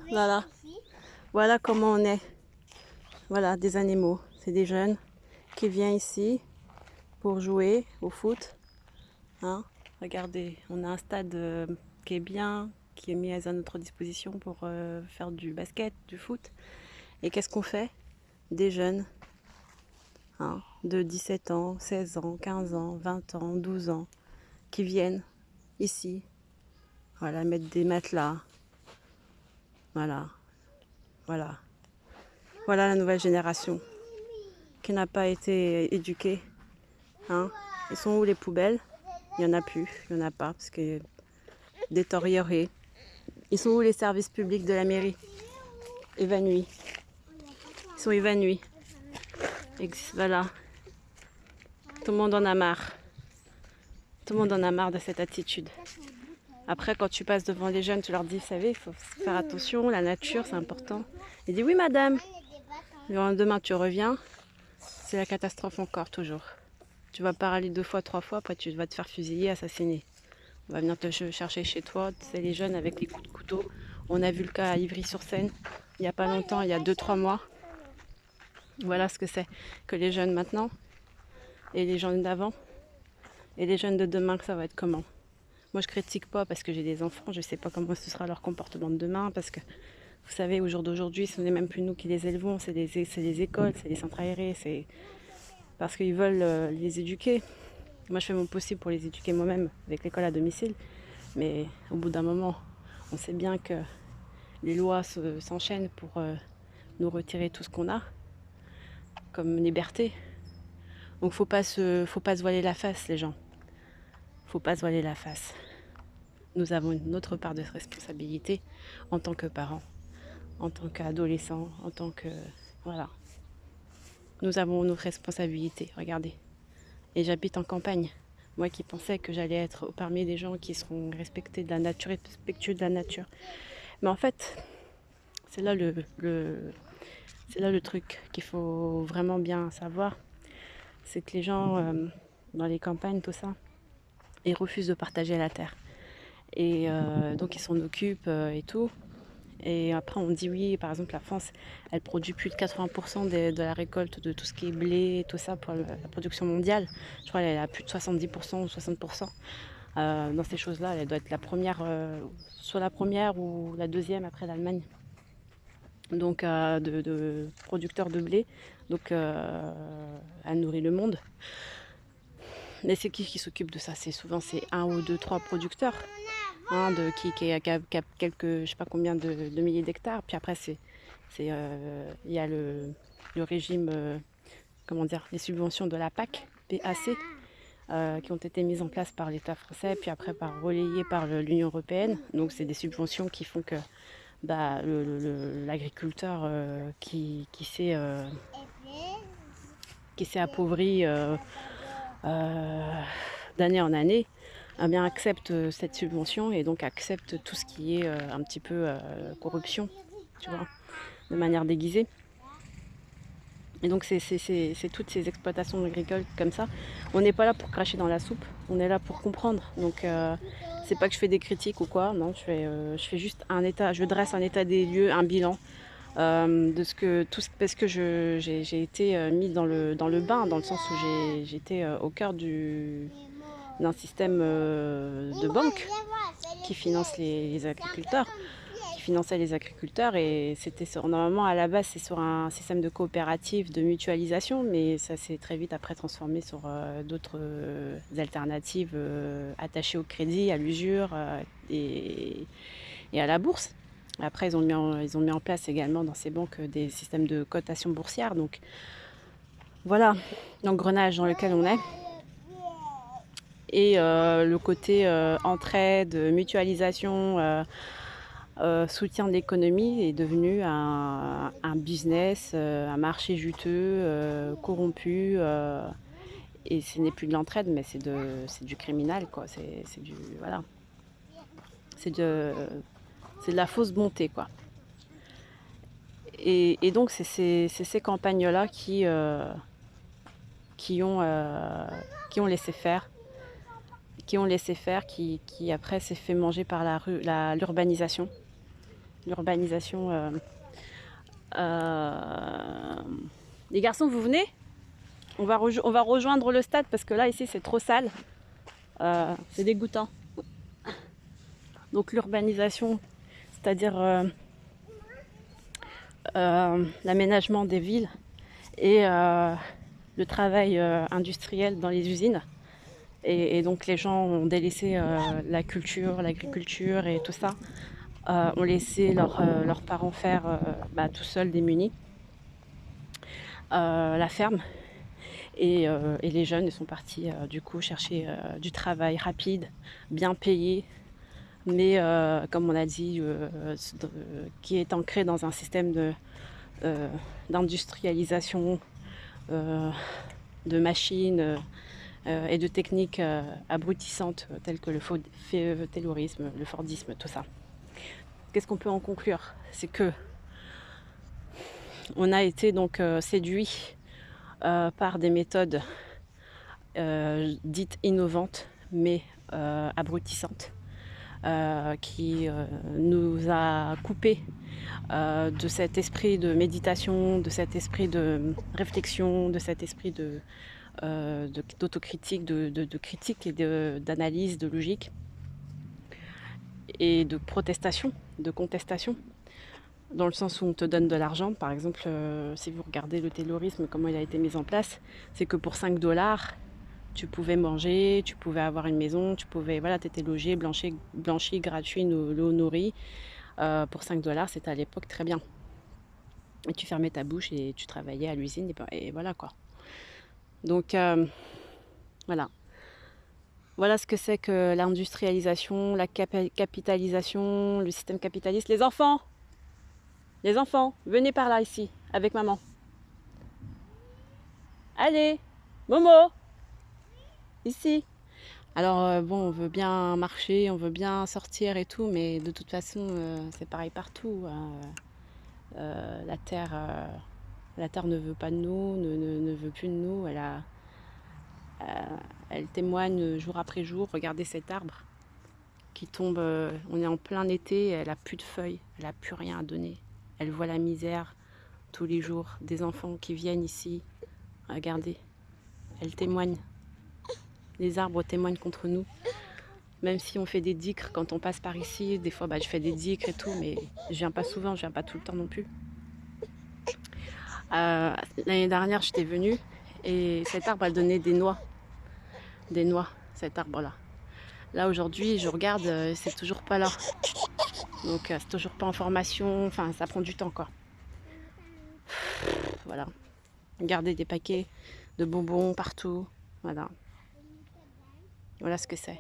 Voilà. Voilà comment on est. Voilà, des animaux. C'est des jeunes qui viennent ici pour jouer au foot. Hein? Regardez, on a un stade qui est bien, qui est mis à notre disposition pour faire du basket, du foot. Et qu'est-ce qu'on fait? Des jeunes, hein, de 17 ans, 16 ans, 15 ans, 20 ans, 12 ans, qui viennent ici, voilà, mettre des matelas. Voilà, voilà. Voilà la nouvelle génération qui n'a pas été éduquée. Hein. Ils sont où les poubelles? Il n'y en a plus, il n'y en a pas, parce que détériorés. Ils sont où les services publics de la mairie? Évanouis. Ils sont évanouis. Voilà. Tout le monde en a marre. Tout le monde en a marre de cette attitude. Après, quand tu passes devant les jeunes, tu leur dis, vous savez, il faut faire attention, la nature, c'est important. Ils disent, oui, madame. Le lendemain, tu reviens, c'est la catastrophe encore, toujours. Tu vas parler 2 fois, 3 fois, après tu vas te faire fusiller, assassiner. On va venir te chercher chez toi, c'est les jeunes avec les coups de couteau. On a vu le cas à Ivry-sur-Seine, il n'y a pas longtemps, il y a 2-3 mois. Voilà ce que c'est que les jeunes maintenant, et les jeunes d'avant, et les jeunes de demain, que ça va être comment. Moi, je critique pas parce que j'ai des enfants, je sais pas comment ce sera leur comportement de demain, parce que vous savez, au jour d'aujourd'hui, ce n'est même plus nous qui les élevons, c'est les écoles, c'est les centres aérés, c'est parce qu'ils veulent les éduquer. Moi, je fais mon possible pour les éduquer moi-même avec l'école à domicile, mais au bout d'un moment, on sait bien que les lois s'enchaînent pour nous retirer tout ce qu'on a comme liberté. Donc, faut pas se voiler la face, les gens. Faut pas se voiler la face. Nous avons une autre part de responsabilité en tant que parents, en tant qu'adolescents, en tant que... Voilà. Nous avons nos responsabilités, regardez. Et j'habite en campagne. Moi qui pensais que j'allais être parmi des gens qui seront respectés de la nature, respectueux de la nature. Mais en fait, c'est là c'est là le truc qu'il faut vraiment bien savoir. C'est que les gens dans les campagnes, tout ça, ils refusent de partager la terre. Et donc ils s'en occupent et tout. Et après, on dit oui, par exemple, la France, elle produit plus de 80% de la récolte de tout ce qui est blé, tout ça pour la production mondiale. Je crois qu'elle a plus de 70% ou 60%. Dans ces choses-là, elle doit être la première, soit la première ou la deuxième après l'Allemagne. Donc, de producteurs de blé. Donc, elle nourrit le monde. Mais c'est qui s'occupe de ça? C'est souvent c'est 1 ou 2, 3 producteurs. Hein, qui a quelques, je sais pas combien de milliers d'hectares. Puis après, il y a le régime, comment dire, les subventions de la PAC, PAC, qui ont été mises en place par l'État français, puis après relayées par l'Union européenne. Donc c'est des subventions qui font que bah, l'agriculteur qui s'est appauvri d'année en année, eh bien, accepte cette subvention et donc accepte tout ce qui est un petit peu corruption, tu vois, de manière déguisée. Et donc c'est toutes ces exploitations agricoles comme ça. On n'est pas là pour cracher dans la soupe, on est là pour comprendre. Donc c'est pas que je fais des critiques ou quoi, non, je fais juste je dresse un état des lieux, un bilan de parce que j'ai été mis dans le bain, dans le sens où j'étais au cœur d'un système de banque qui finance les agriculteurs, qui finançait les agriculteurs, et normalement à la base c'est sur un système de coopérative, de mutualisation, mais ça s'est très vite après transformé sur d'autres alternatives attachées au crédit, à l'usure et à la bourse. Après, ils ont mis en place également dans ces banques des systèmes de cotation boursière. Donc voilà l'engrenage dans lequel on est. Et le côté entraide, mutualisation, soutien de l'économie est devenu un business, un marché juteux, corrompu. Et ce n'est plus de l'entraide, mais c'est du criminel, quoi. C'est du... Voilà. C'est de la fausse bonté, quoi. Et donc, c'est ces campagnes-là qui ont laissé faire, qui après s'est fait manger par l'urbanisation. l'urbanisation. Les garçons, vous venez? On va rejoindre le stade parce que là, ici, c'est trop sale. C'est dégoûtant. Donc l'urbanisation, c'est-à-dire l'aménagement des villes et le travail industriel dans les usines. Et donc les gens ont délaissé la culture, l'agriculture et tout ça. Ont laissé leurs parents faire tout seuls, démunis, la ferme. Et les jeunes sont partis du coup chercher du travail rapide, bien payé, mais comme on a dit, qui est ancré dans un système d'industrialisation, de machines et de techniques abrutissantes telles que le taylorisme, le fordisme, tout ça. Qu'est-ce qu'on peut en conclure? C'est que on a été donc séduit par des méthodes dites innovantes mais abrutissantes, qui nous a coupé de cet esprit de méditation, de cet esprit de réflexion, de cet esprit d'autocritique, de critique et d'analyse, de logique et de protestation, de contestation. Dans le sens où on te donne de l'argent, par exemple, si vous regardez le taylorisme, comment il a été mis en place, c'est que pour 5 $, tu pouvais manger, tu pouvais avoir une maison, tu pouvais, voilà, t'étais logé, blanchi, gratuit, l'eau nourrie. Pour 5 $, c'était à l'époque très bien. Et tu fermais ta bouche et tu travaillais à l'usine, et voilà quoi. Donc, voilà. Voilà ce que c'est que l'industrialisation, la capitalisation, le système capitaliste. Les enfants, venez par là ici, avec maman. Allez, Momo, ici. Alors bon, on veut bien marcher, on veut bien sortir et tout, mais de toute façon, c'est pareil partout. La terre ne veut pas de nous, ne veut plus de nous. Elle témoigne jour après jour. Regardez cet arbre qui tombe. On est en plein été, elle a plus de feuilles, elle a plus rien à donner. Elle voit la misère tous les jours des enfants qui viennent ici. Regardez, elle témoigne. Les arbres témoignent contre nous. Même si on fait des dicres quand on passe par ici, des fois je fais des dicres et tout, mais je viens pas souvent, je viens pas tout le temps non plus. L'année dernière, j'étais venue et cet arbre, elle donnait des noix, cet arbre-là. Là aujourd'hui, je regarde, c'est toujours pas là. Donc c'est toujours pas en formation, enfin ça prend du temps quoi. Voilà. Regardez des paquets de bonbons partout, voilà. Voilà ce que c'est.